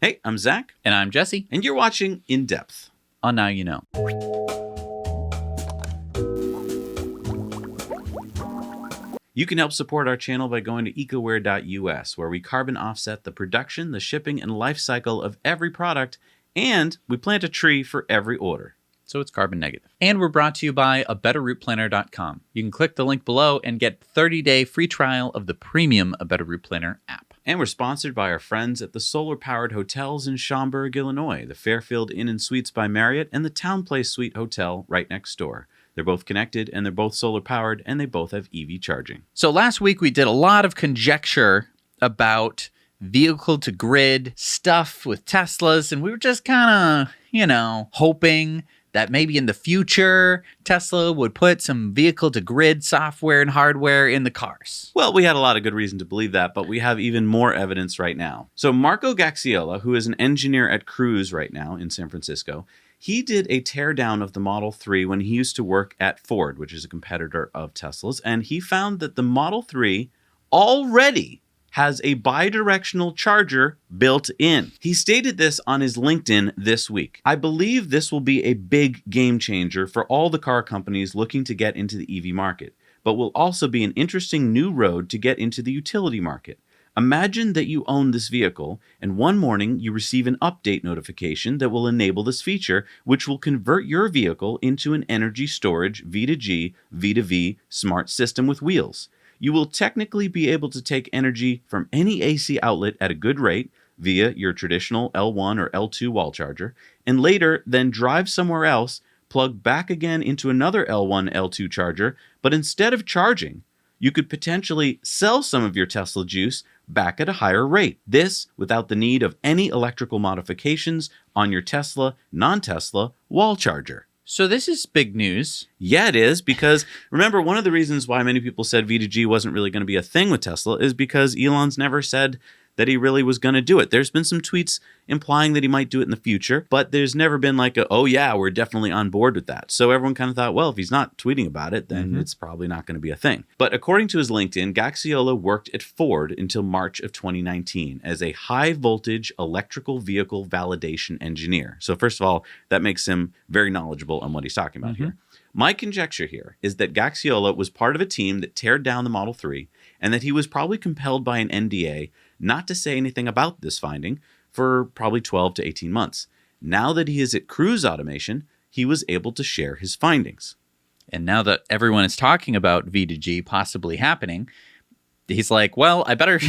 Hey, I'm Zac. And I'm Jesse. And you're watching In Depth. On Now You Know. You can help support our channel by going to ecoware.us, where we carbon offset the production, the shipping, and life cycle of every product, and we plant a tree for every order. So it's carbon negative. And we're brought to you by abetterrouteplanner.com. You can click the link below and get 30-day free trial of the premium A Better Route Planner app. And we're sponsored by our friends at the solar-powered hotels in Schaumburg, Illinois, the Fairfield Inn and Suites by Marriott, and the Town Place Suite Hotel right next door. They're both connected, and they're both solar-powered, and they both have EV charging. So last week we did a lot of conjecture about vehicle-to-grid stuff with Teslas, and we were just kind of, hoping that maybe in the future, Tesla would put some vehicle-to-grid software and hardware in the cars. Well, we had a lot of good reason to believe that, but we have even more evidence right now. So Marco Gaxiola, who is an engineer at Cruise right now in San Francisco, he did a teardown of the Model 3 when he used to work at Ford, which is a competitor of Tesla's, and he found that the Model 3 already has a bidirectional charger built in. He stated this on his LinkedIn this week. I believe this will be a big game changer for all the car companies looking to get into the EV market, but will also be an interesting new road to get into the utility market. Imagine that you own this vehicle, and one morning you receive an update notification that will enable this feature, which will convert your vehicle into an energy storage V2G, V2V smart system with wheels. You will technically be able to take energy from any AC outlet at a good rate via your traditional L1 or L2 wall charger, and later then drive somewhere else, plug back again into another L1, L2 charger, but instead of charging, you could potentially sell some of your Tesla juice back at a higher rate. This without the need of any electrical modifications on your Tesla, non-Tesla wall charger. So this is big news. Yeah, it is, because remember, one of the reasons why many people said V2G wasn't really going to be a thing with Tesla is because Elon's never said that he really was going to do it. There's been some tweets implying that he might do it in the future, but there's never been like oh yeah, we're definitely on board with that. So everyone kind of thought, well, if he's not tweeting about it, then it's probably not going to be a thing. But according to his LinkedIn, Gaxiola worked at Ford until March of 2019 as a high voltage electrical vehicle validation engineer. So first of all, that makes him very knowledgeable on what he's talking about here. My conjecture here is that Gaxiola was part of a team that teared down the Model 3 and that he was probably compelled by an NDA not to say anything about this finding for probably 12 to 18 months. Now that he is at Cruise Automation, he was able to share his findings. And now that everyone is talking about V2G possibly happening, he's like, well, I better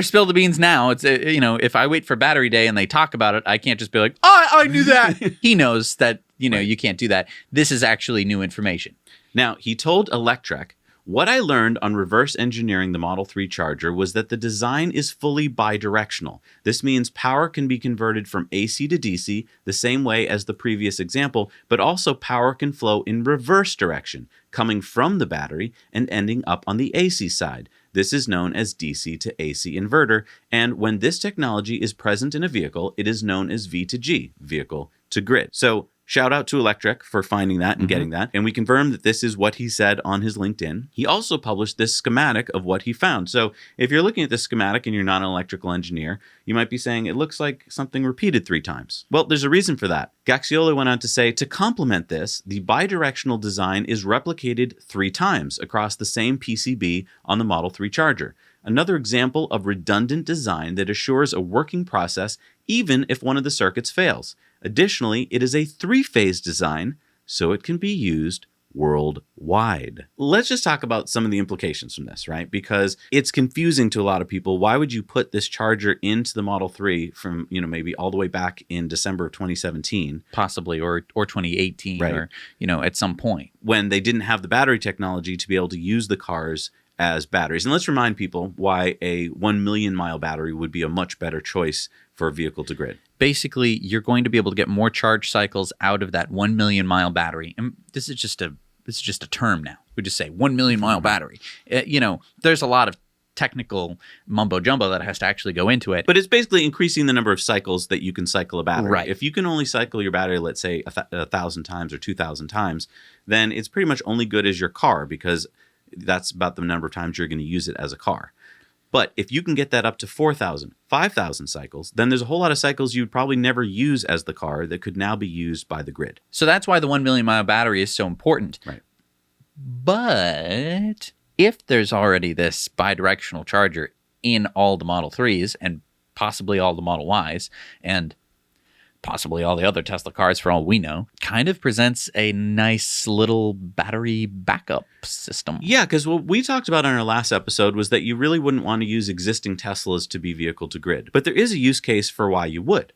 spill the beans now. It's if I wait for battery day and they talk about it, I can't just be like, oh, I knew that. He knows that, you can't do that. This is actually new information. Now, he told Electrek, what I learned on reverse engineering the Model 3 charger was that the design is fully bidirectional. This means power can be converted from AC to DC the same way as the previous example, but also power can flow in reverse direction, coming from the battery and ending up on the AC side. This is known as DC to AC inverter, and when this technology is present in a vehicle, it is known as V2G, vehicle to grid. So shout out to Electrek for finding that and getting that. And we confirmed that this is what he said on his LinkedIn. He also published this schematic of what he found. So if you're looking at this schematic and you're not an electrical engineer, you might be saying it looks like something repeated 3 times. Well, there's a reason for that. Gaxiola went on to say, to complement this, the bidirectional design is replicated 3 times across the same PCB on the Model 3 charger. Another example of redundant design that assures a working process even if one of the circuits fails. Additionally, it is a 3-phase design, so it can be used worldwide. Let's just talk about some of the implications from this, right? Because it's confusing to a lot of people. Why would you put this charger into the Model 3 from, maybe all the way back in December of 2017? Possibly, or 2018, right. Or, at some point. When they didn't have the battery technology to be able to use the cars as batteries. And let's remind people why a 1 million mile battery would be a much better choice for a vehicle to grid. Basically, you're going to be able to get more charge cycles out of that 1 million mile battery. And this is just a term now. We just say 1 million mile battery. There's a lot of technical mumbo jumbo that has to actually go into it. But it's basically increasing the number of cycles that you can cycle a battery. Right. If you can only cycle your battery, let's say 1,000 times or 2,000 times, then it's pretty much only good as your car, because that's about the number of times you're going to use it as a car. But if you can get that up to 4,000, 5,000 cycles, then there's a whole lot of cycles you'd probably never use as the car that could now be used by the grid. So that's why the 1 million mile battery is so important. Right. But if there's already this bidirectional charger in all the Model 3s and possibly all the Model Ys and possibly all the other Tesla cars for all we know, kind of presents a nice little battery backup system. Yeah, because what we talked about on our last episode was that you really wouldn't want to use existing Teslas to be vehicle to grid. But there is a use case for why you would.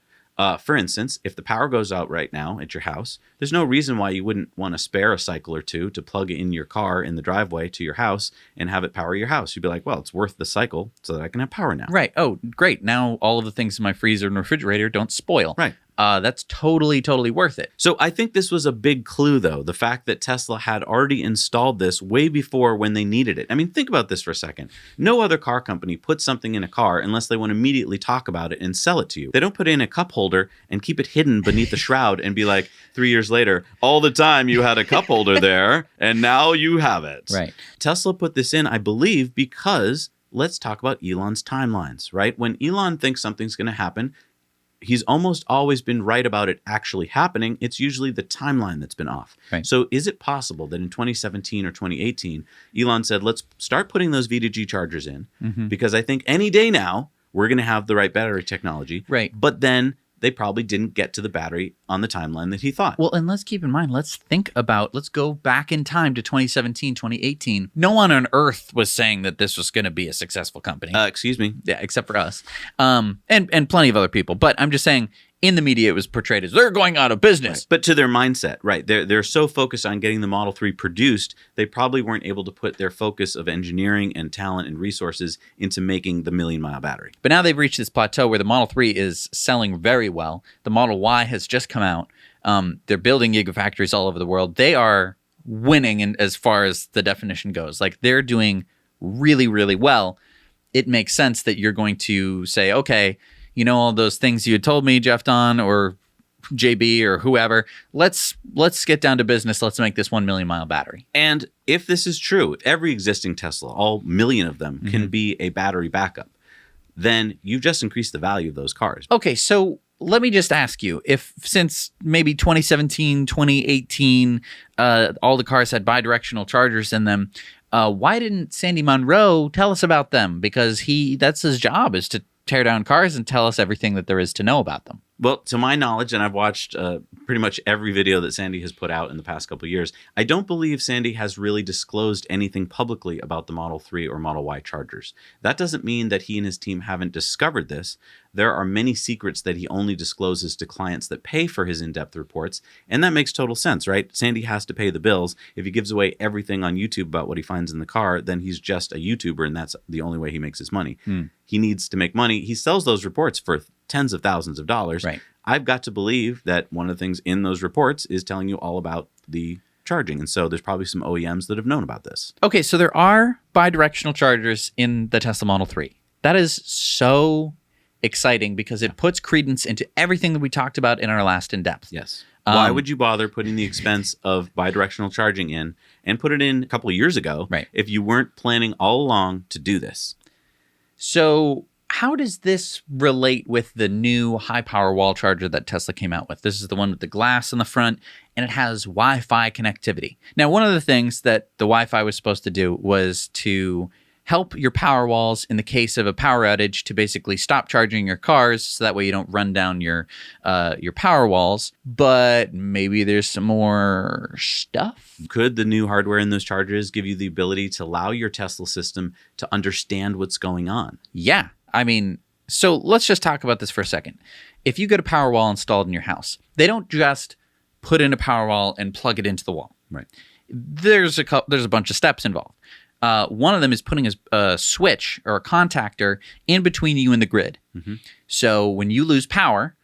For instance, if the power goes out right now at your house, there's no reason why you wouldn't want to spare a cycle or two to plug in your car in the driveway to your house and have it power your house. You'd be like, well, it's worth the cycle so that I can have power now. Right. Oh, great. Now all of the things in my freezer and refrigerator don't spoil. Right. That's totally worth it. So I think this was a big clue, though, the fact that Tesla had already installed this way before when they needed it. I mean, think about this for a second. No other car company puts something in a car unless they want to immediately talk about it and sell it to you. They don't put in a cup holder and keep it hidden beneath the shroud and be like, 3 years later, all the time you had a cup holder there and now you have it. Right. Tesla put this in, I believe, because let's talk about Elon's timelines, right? When Elon thinks something's going to happen, he's almost always been right about it actually happening. It's usually the timeline that's been off. Right. So is it possible that in 2017 or 2018, Elon said, let's start putting those V2G chargers in because I think any day now we're going to have the right battery technology. Right. But then they probably didn't get to the battery on the timeline that he thought. Well, and let's keep in mind, let's go back in time to 2017, 2018. No one on Earth was saying that this was going to be a successful company. Excuse me. Yeah, except for us. And plenty of other people. But I'm just saying, in the media, it was portrayed as they're going out of business. Right. But to their mindset, right? They're so focused on getting the Model 3 produced, they probably weren't able to put their focus of engineering and talent and resources into making the million-mile battery. But now they've reached this plateau where the Model 3 is selling very well. The Model Y has just come out. They're building gigafactories all over the world. They are winning as far as the definition goes. Like, they're doing really well. It makes sense that you're going to say, okay, you know, all those things you had told me, Jeff Don or JB or whoever, let's get down to business. Let's make this 1 million mile battery. And if this is true, every existing Tesla, all million of them, can be a battery backup, then you've just increased the value of those cars. Okay, so let me just ask you, if since maybe 2017, 2018, all the cars had bidirectional chargers in them, why didn't Sandy Munro tell us about them? Because that's his job, is to tear down cars and tell us everything that there is to know about them. Well, to my knowledge, and I've watched pretty much every video that Sandy has put out in the past couple of years, I don't believe Sandy has really disclosed anything publicly about the Model 3 or Model Y chargers. That doesn't mean that he and his team haven't discovered this. There are many secrets that he only discloses to clients that pay for his in-depth reports, and that makes total sense, right? Sandy has to pay the bills. If he gives away everything on YouTube about what he finds in the car, then he's just a YouTuber, and that's the only way he makes his money. He needs to make money. He sells those reports for tens of thousands of dollars. Right. I've got to believe that one of the things in those reports is telling you all about the charging. And so there's probably some OEMs that have known about this. Okay, so there are bidirectional chargers in the Tesla Model 3. That is so exciting because it puts credence into everything that we talked about in our last in-depth. Yes. Why would you bother putting the expense of bidirectional charging in and put it in a couple of years ago if you weren't planning all along to do this? So how does this relate with the new high-power wall charger that Tesla came out with? This is the one with the glass in the front, and it has Wi-Fi connectivity. Now, one of the things that the Wi-Fi was supposed to do was to help your power walls in the case of a power outage to basically stop charging your cars so that way you don't run down your power walls. But maybe there's some more stuff. Could the new hardware in those chargers give you the ability to allow your Tesla system to understand what's going on? Yeah. I mean, so let's just talk about this for a second. If you get a power wall installed in your house, they don't just put in a power wall and plug it into the wall. Right. There's a bunch of steps involved. One of them is putting a switch or a contactor in between you and the grid. So when you lose power,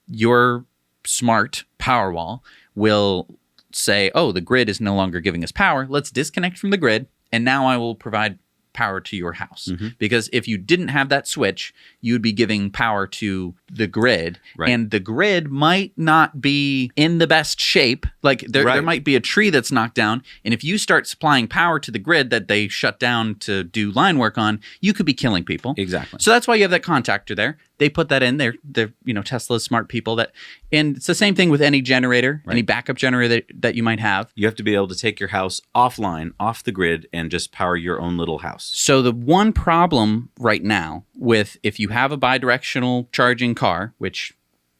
your smart power wall will say, oh, the grid is no longer giving us power. Let's disconnect from the grid, and now I will provide power to your house. Mm-hmm. Because if you didn't have that switch, you'd be giving power to the grid. Right. And the grid might not be in the best shape. Like there might be a tree that's knocked down. And if you start supplying power to the grid that they shut down to do line work on, you could be killing people. Exactly. So that's why you have that contactor there. They put that in there. They're, Tesla's smart people and it's the same thing with any generator, any backup generator that you might have. You have to be able to take your house offline, off the grid, and just power your own little house. So the one problem right now with if you have a bidirectional charging car, which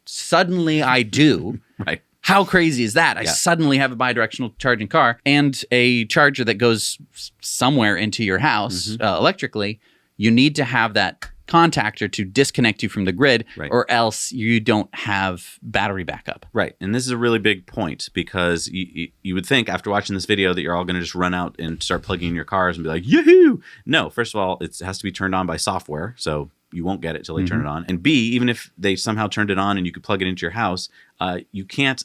suddenly I do. Right. How crazy is that? I Yeah. suddenly have a bidirectional charging car and a charger that goes somewhere into your house electrically. You need to have that contactor to disconnect you from the grid, or else you don't have battery backup. Right. And this is a really big point because you would think after watching this video that you're all going to just run out and start plugging in your cars and be like, yoo-hoo! No, first of all, it has to be turned on by software. So you won't get it till they turn it on. And B, even if they somehow turned it on and you could plug it into your house, you can't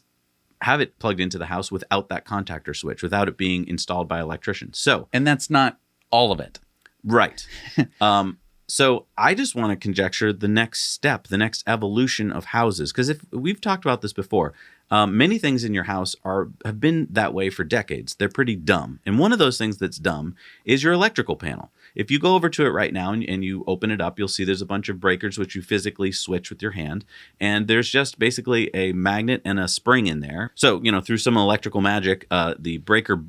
have it plugged into the house without that contactor switch, without it being installed by an electrician. So, and that's not all of it. Right. So I just want to conjecture the next step, the next evolution of houses. Because if we've talked about this before, many things in your house have been that way for decades. They're pretty dumb. And one of those things that's dumb is your electrical panel. If you go over to it right now and you open it up, you'll see there's a bunch of breakers which you physically switch with your hand. And there's just basically a magnet and a spring in there. So, through some electrical magic, the breaker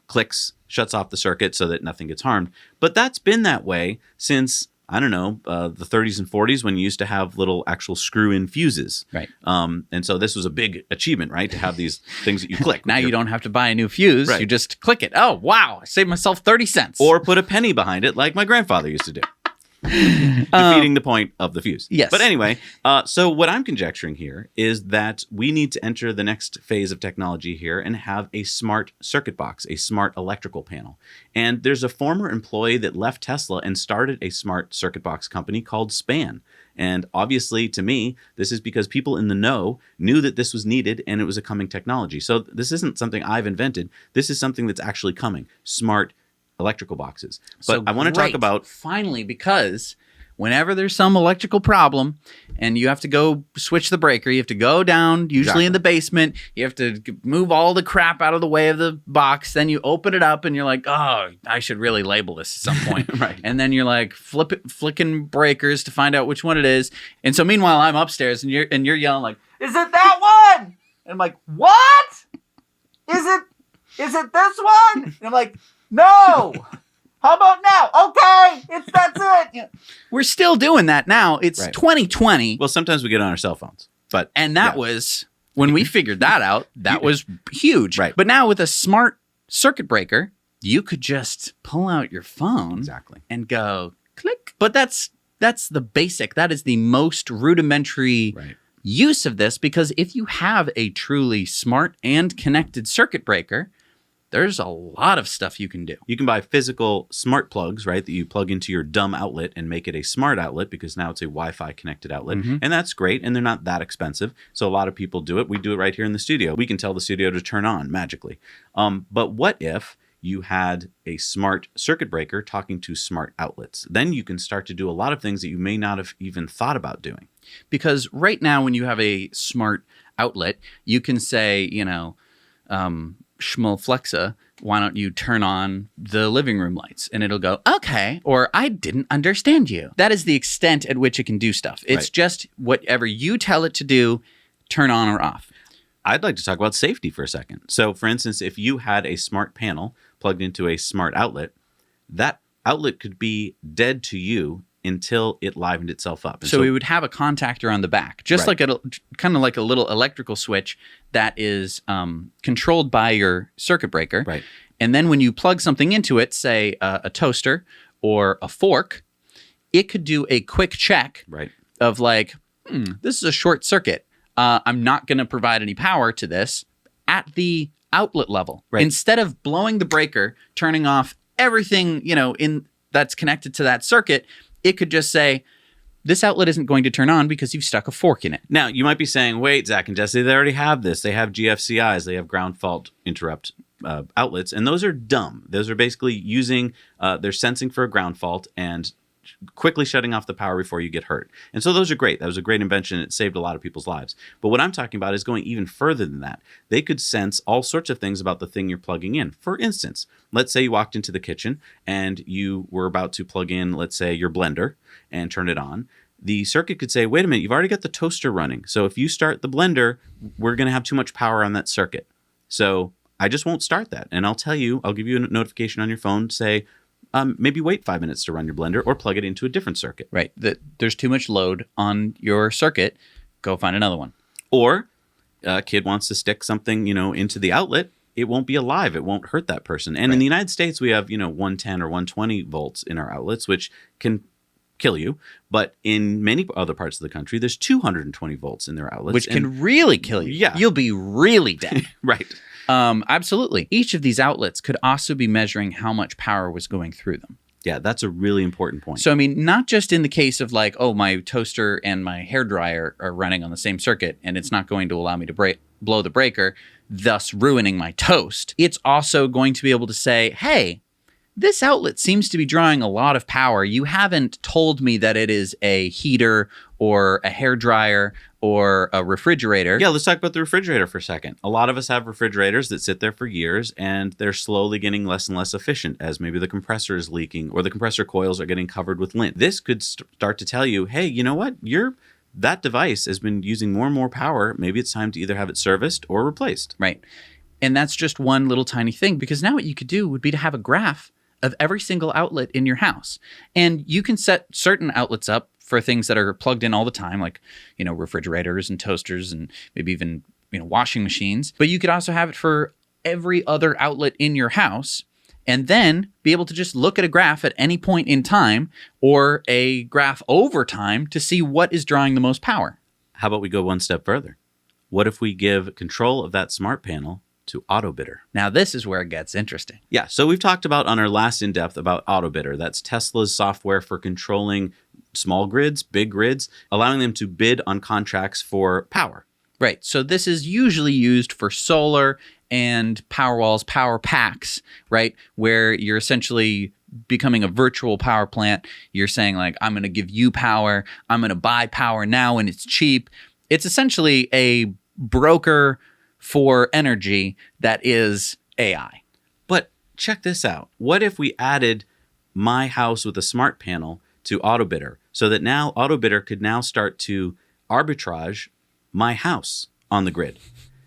clicks, shuts off the circuit so that nothing gets harmed. But that's been that way since, I don't know, the 30s and 40s when you used to have little actual screw-in fuses. Right. And so this was a big achievement, right, to have these things that you click. Now you don't have to buy a new fuse. Right. You just click it. Oh, wow. I saved myself 30 cents. Or put a penny behind it like my grandfather used to do. Defeating the point of the fuse. Yes. But anyway, so what I'm conjecturing here is that we need to enter the next phase of technology here and have a smart circuit box, a smart electrical panel. And there's a former employee that left Tesla and started a smart circuit box company called Span. And obviously, to me, this is because people in the know knew that this was needed and it was a coming technology. So this isn't something I've invented. This is something that's actually coming. Smart electrical boxes. But So I want to talk about... Finally, because whenever there's some electrical problem and you have to go switch the breaker, you have to go down, usually in the basement, you have to move all the crap out of the way of the box, then you open it up and you're like, oh, I should really label this at some point. Right. And then you're like flicking breakers to find out which one it is. And so meanwhile, I'm upstairs and you're yelling like, is it that one? And I'm like, what? Is it this one? And I'm like, no. How about now? Okay, that's it. Yeah. We're still doing that now. It's 2020. Well, sometimes we get on our cell phones. And that was, when we figured that out, that was huge. Right. But now with a smart circuit breaker, you could just pull out your phone and go click. But that's the basic. That is the most rudimentary use of this, because if you have a truly smart and connected circuit breaker, there's a lot of stuff you can do. You can buy physical smart plugs, right, that you plug into your dumb outlet and make it a smart outlet, because now it's a Wi-Fi connected outlet. And that's great, and they're not that expensive. So a lot of people do it. We do it right here in the studio. We can tell the studio to turn on magically. But what if you had a smart circuit breaker talking to smart outlets? Then you can start to do a lot of things that you may not have even thought about doing. Because right now when you have a smart outlet, you can say, Schmulflexa, why don't you turn on the living room lights? And it'll go, okay, or I didn't understand you. That is the extent at which it can do stuff. It's just whatever you tell it to do, turn on or off. I'd like to talk about safety for a second. So, for instance, if you had a smart panel plugged into a smart outlet, that outlet could be dead to you until it livened itself up. And so we would have a contactor on the back, just like kind of like a little electrical switch that is controlled by your circuit breaker. Right. And then when you plug something into it, say a toaster or a fork, it could do a quick check of like, this is a short circuit. I'm not going to provide any power to this at the outlet level. Right. Instead of blowing the breaker, turning off everything, in that's connected to that circuit, it could just say, this outlet isn't going to turn on because you've stuck a fork in it. Now, you might be saying, wait, Zac and Jesse, they already have this. They have GFCIs. They have ground fault interrupt outlets, and those are dumb. Those are basically using, they're sensing for a ground fault and quickly shutting off the power before you get hurt. And so those are great. That was a great invention. It saved a lot of people's lives. But what I'm talking about is going even further than that. They could sense all sorts of things about the thing you're plugging in. For instance, let's say you walked into the kitchen and you were about to plug in, let's say, your blender and turn it on. The circuit could say, wait a minute, you've already got the toaster running. So if you start the blender, we're going to have too much power on that circuit. So I just won't start that. And I'll give you a notification on your phone, say, maybe wait 5 minutes to run your blender or plug it into a different circuit. Right. There's too much load on your circuit. Go find another one. Or a kid wants to stick something, into the outlet. It won't be alive. It won't hurt that person. And in the United States, we have, 110 or 120 volts in our outlets, which can kill you. But in many other parts of the country, there's 220 volts in their outlets. Which can really kill you. Yeah. You'll be really dead. Right. Absolutely. Each of these outlets could also be measuring how much power was going through them. Yeah, that's a really important point. So, I mean, not just in the case of like, oh, my toaster and my hairdryer are running on the same circuit and it's not going to allow me to blow the breaker, thus ruining my toast. It's also going to be able to say, hey, this outlet seems to be drawing a lot of power. You haven't told me that it is a heater or a hairdryer or a refrigerator. Yeah, let's talk about the refrigerator for a second. A lot of us have refrigerators that sit there for years, and they're slowly getting less and less efficient as maybe the compressor is leaking or the compressor coils are getting covered with lint. This could start to tell you, hey, you know what? That device has been using more and more power. Maybe it's time to either have it serviced or replaced. Right. And that's just one little tiny thing, because now what you could do would be to have a graph of every single outlet in your house. And you can set certain outlets up for things that are plugged in all the time, like, refrigerators and toasters and maybe even, washing machines. But you could also have it for every other outlet in your house and then be able to just look at a graph at any point in time or a graph over time to see what is drawing the most power. How about we go one step further? What if we give control of that smart panel to AutoBidder? Now, this is where it gets interesting. Yeah, so we've talked about on our last in-depth about AutoBidder. That's Tesla's software for controlling small grids, big grids, allowing them to bid on contracts for power. Right. So this is usually used for solar and Powerwall's power packs, right? Where you're essentially becoming a virtual power plant. You're saying like, I'm going to give you power. I'm going to buy power now and it's cheap. It's essentially a broker for energy that is AI. But check this out. What if we added my house with a smart panel to AutoBidder so that now AutoBidder could now start to arbitrage my house on the grid?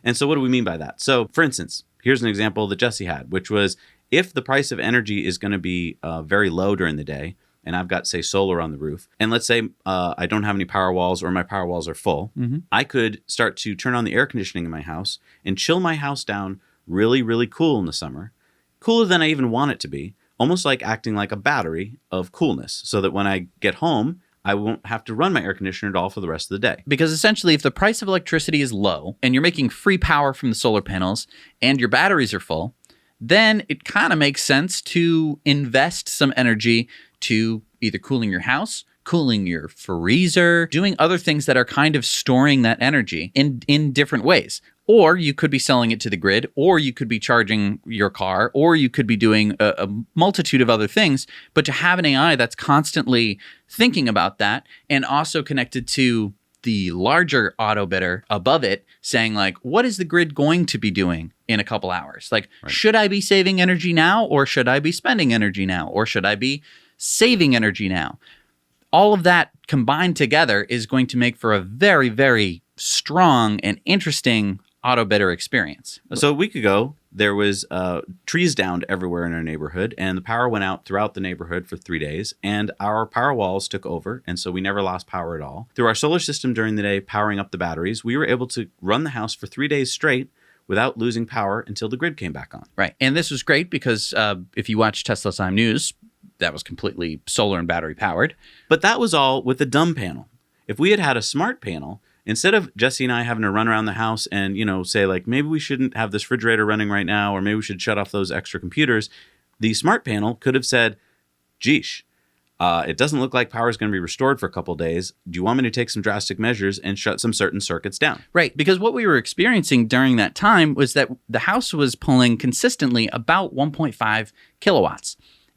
And so what do we mean by that? So for instance, here's an example that Jesse had, which was if the price of energy is going to be very low during the day, and I've got, say, solar on the roof, and let's say I don't have any power walls or my power walls are full, I could start to turn on the air conditioning in my house and chill my house down really, really cool in the summer, cooler than I even want it to be, almost like acting like a battery of coolness, so that when I get home, I won't have to run my air conditioner at all for the rest of the day. Because essentially, if the price of electricity is low and you're making free power from the solar panels and your batteries are full, then it kind of makes sense to invest some energy to either cooling your house, cooling your freezer, doing other things that are kind of storing that energy in different ways. Or you could be selling it to the grid, or you could be charging your car, or you could be doing a multitude of other things. But to have an AI that's constantly thinking about that and also connected to the larger AutoBidder above it, saying like, what is the grid going to be doing in a couple hours? Like, should I be saving energy now, or should I be spending energy now, or should I be saving energy now? All of that combined together is going to make for a very, very strong and interesting AutoBidder experience. So a week ago, there was trees downed everywhere in our neighborhood, and the power went out throughout the neighborhood for 3 days, and our power walls took over, and so we never lost power at all. Through our solar system during the day, powering up the batteries, we were able to run the house for 3 days straight without losing power until the grid came back on. Right. And this was great because if you watch Tesla Time News, that was completely solar and battery powered. But that was all with a dumb panel. If we had had a smart panel, instead of Jesse and I having to run around the house and, say like, maybe we shouldn't have this refrigerator running right now, or maybe we should shut off those extra computers, the smart panel could have said, geesh, It doesn't look like power is going to be restored for a couple of days. Do you want me to take some drastic measures and shut some certain circuits down? Right, because what we were experiencing during that time was that the house was pulling consistently about 1.5 kilowatts.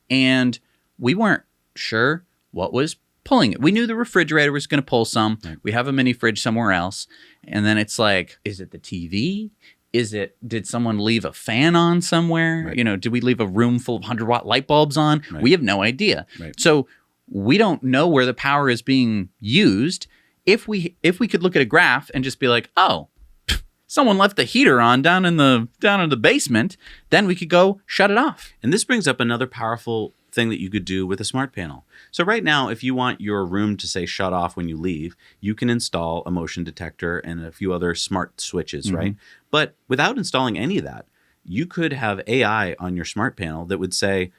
And we weren't sure what was pulling it. We knew the refrigerator was going to pull some. Right. We have a mini fridge somewhere else. And then it's like, is it the TV? Did someone leave a fan on somewhere? Right. Did we leave a room full of 100-watt light bulbs on? Right. We have no idea. Right. So we don't know where the power is being used. If we could look at a graph and just be like, oh, someone left the heater on down in the basement, then we could go shut it off. And this brings up another powerful thing that you could do with a smart panel. So right now, if you want your room to say shut off when you leave, you can install a motion detector and a few other smart switches, right? But without installing any of that, you could have AI on your smart panel that would say,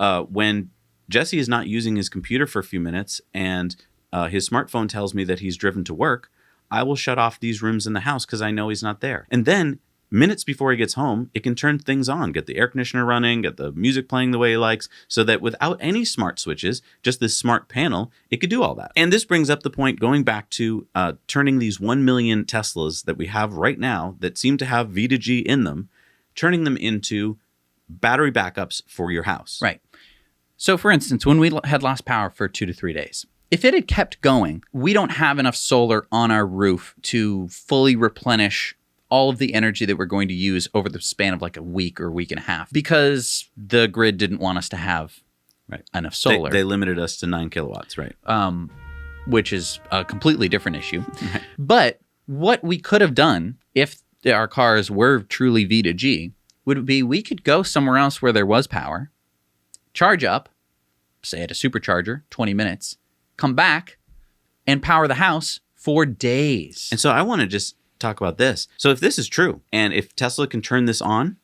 when Jesse is not using his computer for a few minutes and his smartphone tells me that he's driven to work, I will shut off these rooms in the house because I know he's not there. And then minutes before he gets home, it can turn things on, get the air conditioner running, get the music playing the way he likes, so that without any smart switches, just this smart panel, it could do all that. And this brings up the point going back to turning these 1 million Teslas that we have right now that seem to have V2G in them, turning them into battery backups for your house. Right. So for instance, when we had lost power for 2 to 3 days, if it had kept going, we don't have enough solar on our roof to fully replenish all of the energy that we're going to use over the span of like a week or week and a half because the grid didn't want us to have enough solar. They limited us to 9 kilowatts, right? Which is a completely different issue. But what we could have done if our cars were truly V2G would be we could go somewhere else where there was power, charge up, say at a supercharger, 20 minutes, come back and power the house for days. And so I want to just talk about this. So if this is true, and if Tesla can turn this on,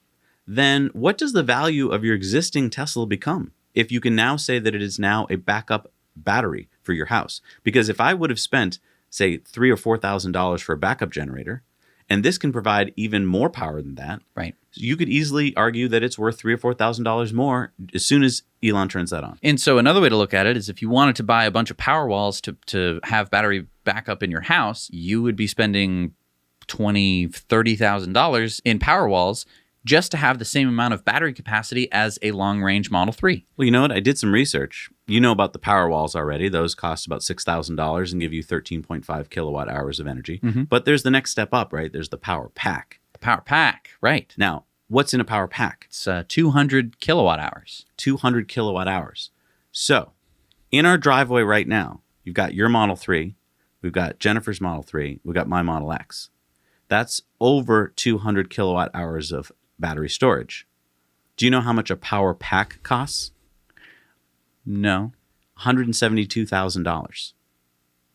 then what does the value of your existing Tesla become? If you can now say that it is now a backup battery for your house. Because if I would have spent, say, $3,000 or $4,000 for a backup generator, and this can provide even more power than that, right? You could easily argue that it's worth $3,000 or $4,000 more as soon as Elon turns that on. And so another way to look at it is if you wanted to buy a bunch of power walls to have battery backup in your house, you would be spending $20,000, $30,000 in power walls just to have the same amount of battery capacity as a long-range Model 3. Well, you know what? I did some research. You know about the power walls already. Those cost about $6,000 and give you 13.5 kilowatt hours of energy. But there's the next step up, right? There's the power pack. The power pack, right. Now, what's in a power pack? It's 200 kilowatt hours. 200 kilowatt hours. So, in our driveway right now, you've got your Model 3, we've got Jennifer's Model 3, we've got my Model X. That's over 200 kilowatt hours of battery storage. Do you know how much a power pack costs? No. $172,000.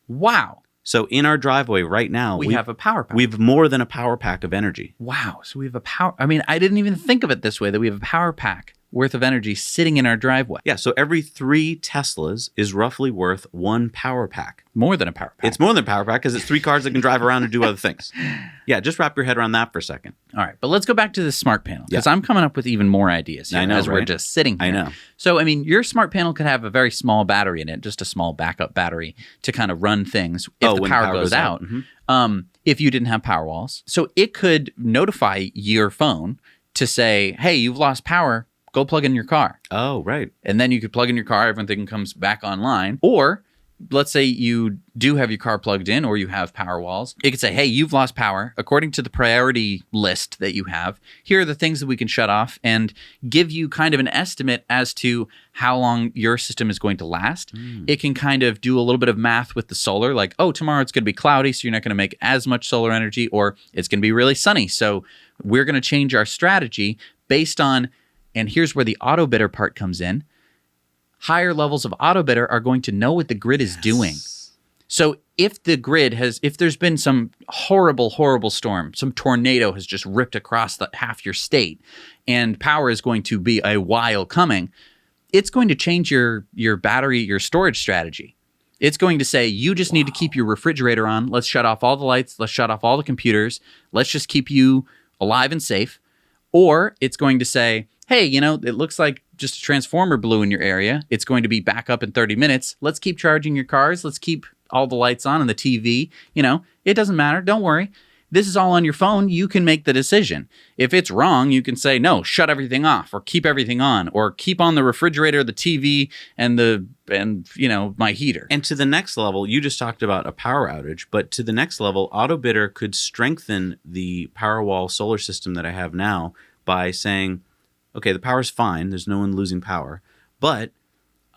Wow. So in our driveway right now, we have a power pack. We have more than a power pack of energy. Wow. So we have a power... I mean, I didn't even think of it this way, that we have a power pack worth of energy sitting in our driveway. Yeah, so every 3 Teslas is roughly worth 1 power pack. More than a power pack. It's more than a power pack because it's 3 cars that can drive around and do other things. Yeah, just wrap your head around that for a second. All right, but let's go back to the smart panel because I'm coming up with even more ideas here as we're just sitting here. I know. So, I mean, your smart panel could have a very small battery in it, just a small backup battery to kind of run things if the power goes out. If you didn't have power walls. So it could notify your phone to say, hey, you've lost power. Go plug in your car. Oh, right. And then you could plug in your car. Everything comes back online. Or let's say you do have your car plugged in or you have power walls. It could say, hey, you've lost power. According to the priority list that you have, here are the things that we can shut off and give you kind of an estimate as to how long your system is going to last. It can kind of do a little bit of math with the solar, like, oh, tomorrow it's going to be cloudy, so you're not going to make as much solar energy, or it's going to be really sunny. So we're going to change our strategy based on... And here's where the auto bidder part comes in. Higher levels of auto bidder are going to know what the grid is doing. So if the grid if there's been some horrible, horrible storm, some tornado has just ripped across half your state, and power is going to be a while coming, it's going to change your battery, your storage strategy. It's going to say, you just need to keep your refrigerator on. Let's shut off all the lights. Let's shut off all the computers. Let's just keep you alive and safe. Or it's going to say, hey, it looks like just a transformer blew in your area, it's going to be back up in 30 minutes. Let's keep charging your cars. Let's keep all the lights on and the TV. It doesn't matter. Don't worry. This is all on your phone. You can make the decision. If it's wrong, you can say, no, shut everything off, or keep everything on, or keep on the refrigerator, the TV, and my heater. And to the next level, you just talked about a power outage, but to the next level, AutoBidder could strengthen the Powerwall solar system that I have now by saying, okay, the power's fine. There's no one losing power, but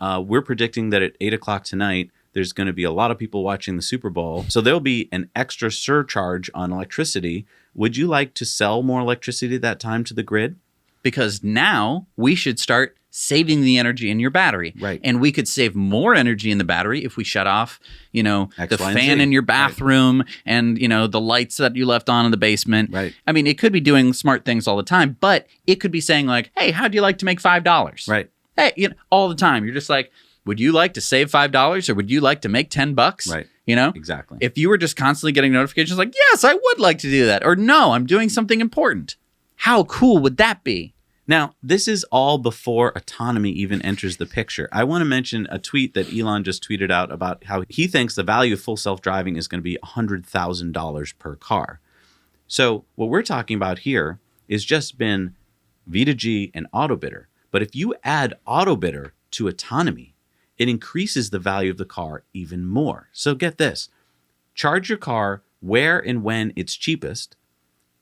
we're predicting that at 8 o'clock tonight, there's going to be a lot of people watching the Super Bowl. So there'll be an extra surcharge on electricity. Would you like to sell more electricity at that time to the grid? Because now we should start saving the energy in your battery. Right. And we could save more energy in the battery if we shut off, X, the Y, and fan Z. in your bathroom and, the lights that you left on in the basement. Right. I mean, it could be doing smart things all the time, but it could be saying like, hey, how'd you like to make $5? Right. Hey, all the time. You're just like, would you like to save $5 or would you like to make $10? Right. Exactly. If you were just constantly getting notifications like, yes, I would like to do that. Or no, I'm doing something important. How cool would that be? Now, this is all before autonomy even enters the picture. I want to mention a tweet that Elon just tweeted out about how he thinks the value of full self-driving is going to be $100,000 per car. So what we're talking about here is just been V2G and AutoBidder. But if you add AutoBidder to autonomy, it increases the value of the car even more. So get this. Charge your car where and when it's cheapest.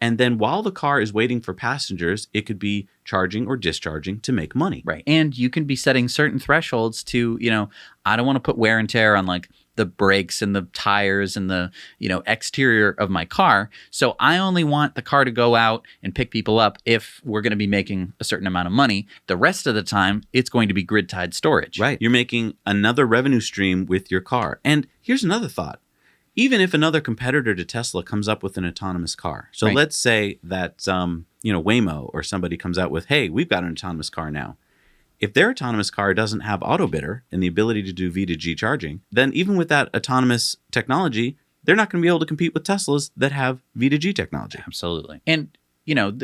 And then while the car is waiting for passengers, it could be charging or discharging to make money. Right. And you can be setting certain thresholds to, I don't want to put wear and tear on like the brakes and the tires and the, exterior of my car. So I only want the car to go out and pick people up if we're going to be making a certain amount of money. The rest of the time, it's going to be grid-tied storage. Right. You're making another revenue stream with your car. And here's another thought. Even if another competitor to Tesla comes up with an autonomous car. So let's say that, Waymo or somebody comes out with, hey, we've got an autonomous car now. If their autonomous car doesn't have AutoBidder and the ability to do V2G charging, then even with that autonomous technology, they're not going to be able to compete with Teslas that have V2G technology. Absolutely. And,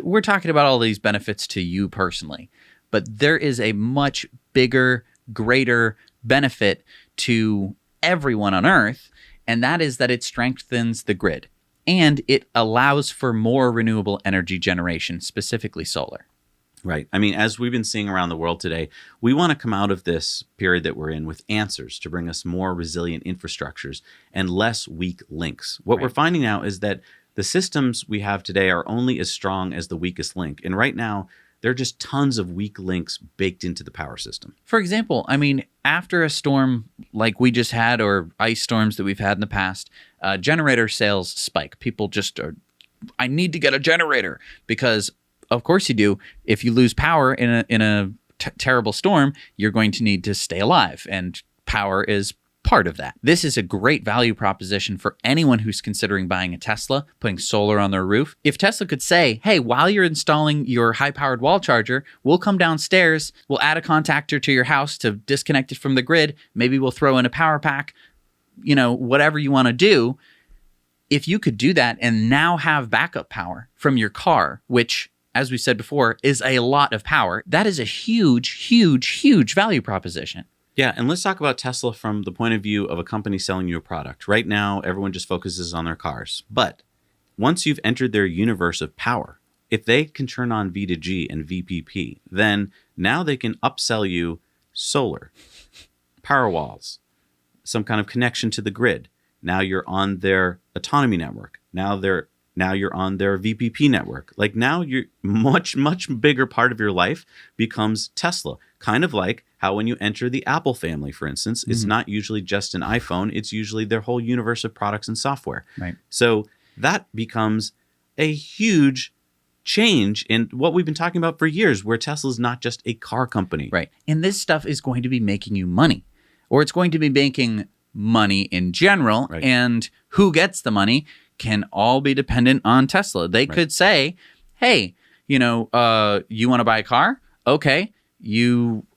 we're talking about all these benefits to you personally, but there is a much bigger, greater benefit to everyone on Earth. And that is that it strengthens the grid and it allows for more renewable energy generation, specifically solar. Right. I mean, as we've been seeing around the world today, we want to come out of this period that we're in with answers to bring us more resilient infrastructures and less weak links. What we're finding now is that the systems we have today are only as strong as the weakest link. And right now, there are just tons of weak links baked into the power system. For example, I mean, after a storm like we just had or ice storms that we've had in the past, generator sales spike. People just are, I need to get a generator because, of course you do. If you lose power in a terrible storm, you're going to need to stay alive, and power is part of that. This is a great value proposition for anyone who's considering buying a Tesla, putting solar on their roof. If Tesla could say, hey, while you're installing your high-powered wall charger, we'll come downstairs, we'll add a contactor to your house to disconnect it from the grid, maybe we'll throw in a power pack, whatever you want to do. If you could do that and now have backup power from your car, which, as we said before, is a lot of power, that is a huge, huge, huge value proposition. Yeah, and let's talk about Tesla from the point of view of a company selling you a product. Right now, everyone just focuses on their cars. But once you've entered their universe of power, if they can turn on V2G and VPP, then now they can upsell you solar, power walls, some kind of connection to the grid. Now you're on their autonomy network. Now you're on their VPP network. Like now you're much, much bigger part of your life becomes Tesla. Kind of like how when you enter the Apple family, for instance, it's not usually just an iPhone. It's usually their whole universe of products and software. Right. So that becomes a huge change in what we've been talking about for years, where Tesla's not just a car company. Right. And this stuff is going to be making you money, or it's going to be making money in general. Right. And who gets the money can all be dependent on Tesla. They could say, hey, you want to buy a car? Okay.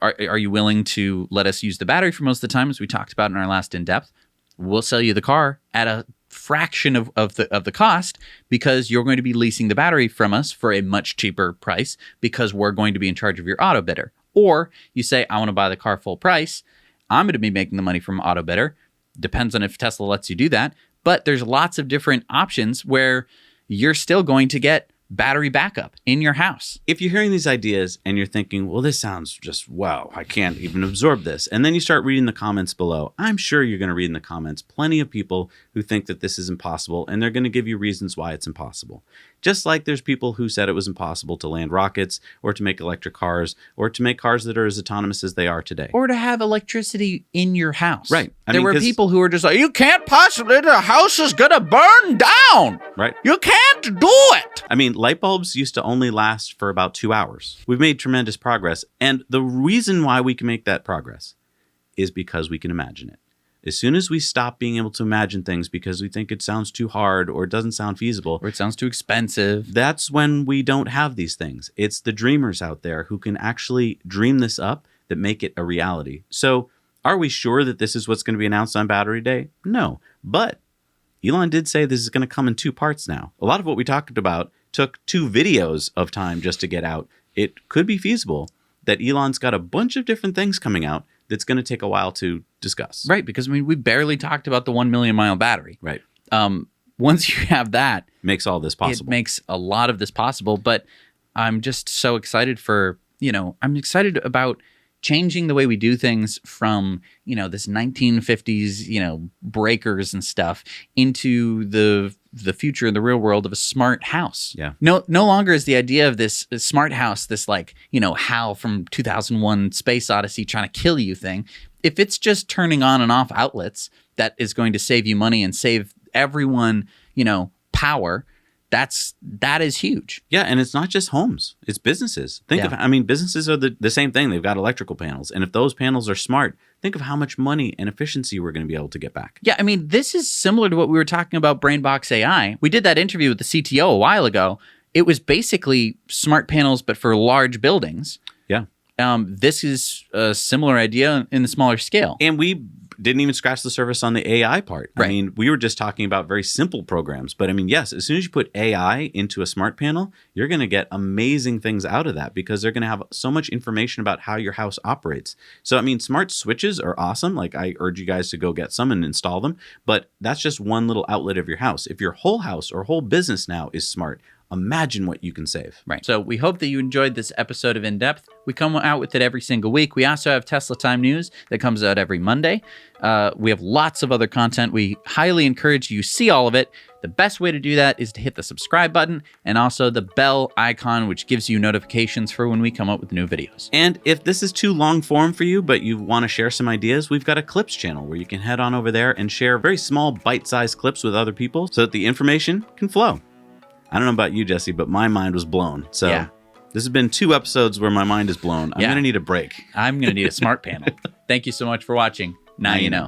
Are you willing to let us use the battery for most of the time, as we talked about in our last in-depth? We'll sell you the car at a fraction of the cost, because you're going to be leasing the battery from us for a much cheaper price, because we're going to be in charge of your auto bidder. Or you say, I want to buy the car full price. I'm going to be making the money from AutoBidder. Depends on if Tesla lets you do that. But there's lots of different options where you're still going to get battery backup in your house. If you're hearing these ideas and you're thinking, well, this sounds just, wow, I can't even absorb this. And then you start reading the comments below. I'm sure you're going to read in the comments plenty of people who think that this is impossible, and they're going to give you reasons why it's impossible. Just like there's people who said it was impossible to land rockets or to make electric cars or to make cars that are as autonomous as they are today. Or to have electricity in your house. Right. There were people who were just like, you can't possibly, the house is going to burn down. Right. You can't do it. I mean, light bulbs used to only last for about 2 hours. We've made tremendous progress. And the reason why we can make that progress is because we can imagine it. As soon as we stop being able to imagine things because we think it sounds too hard or it doesn't sound feasible, or it sounds too expensive, that's when we don't have these things. It's the dreamers out there who can actually dream this up that make it a reality. So are we sure that this is what's going to be announced on Battery Day? No. But Elon did say this is going to come in 2 parts now. A lot of what we talked about took 2 videos of time just to get out. It could be feasible that Elon's got a bunch of different things coming out that's going to take a while to discuss. Right, because I mean, we barely talked about the 1 million mile battery. Right. Once you have that, makes all this possible. It makes a lot of this possible. But I'm just so excited for, I'm excited about changing the way we do things from, this 1950s, breakers and stuff into the future, the real world of a smart house. Yeah. No longer is the idea of this smart house, this HAL from 2001 Space Odyssey trying to kill you thing. If it's just turning on and off outlets, that is going to save you money and save everyone, power. That is huge. Yeah, and it's not just homes; it's businesses. Businesses are the same thing. They've got electrical panels, and if those panels are smart, think of how much money and efficiency we're going to be able to get back. Yeah, I mean, this is similar to what we were talking about BrainBox AI. We did that interview with the CTO a while ago. It was basically smart panels, but for large buildings. Yeah. This is a similar idea in the smaller scale. And we didn't even scratch the surface on the AI part. Right. I mean, we were just talking about very simple programs. But I mean, yes, as soon as you put AI into a smart panel, you're going to get amazing things out of that because they're going to have so much information about how your house operates. So, I mean, smart switches are awesome. Like, I urge you guys to go get some and install them. But that's just one little outlet of your house. If your whole house or whole business now is smart, imagine what you can save. Right. So we hope that you enjoyed this episode of In Depth. We come out with it every single week. We also have Tesla Time News that comes out every Monday. We have lots of other content. We highly encourage you see all of it. The best way to do that is to hit the subscribe button and also the bell icon, which gives you notifications for when we come up with new videos. And if this is too long form for you, but you want to share some ideas, we've got a clips channel where you can head on over there and share very small bite-sized clips with other people so that the information can flow. I don't know about you, Jesse, but my mind was blown. So yeah. This has been 2 episodes where my mind is blown. I'm going to need a break. I'm going to need a smart panel. Thank you so much for watching. Now you know.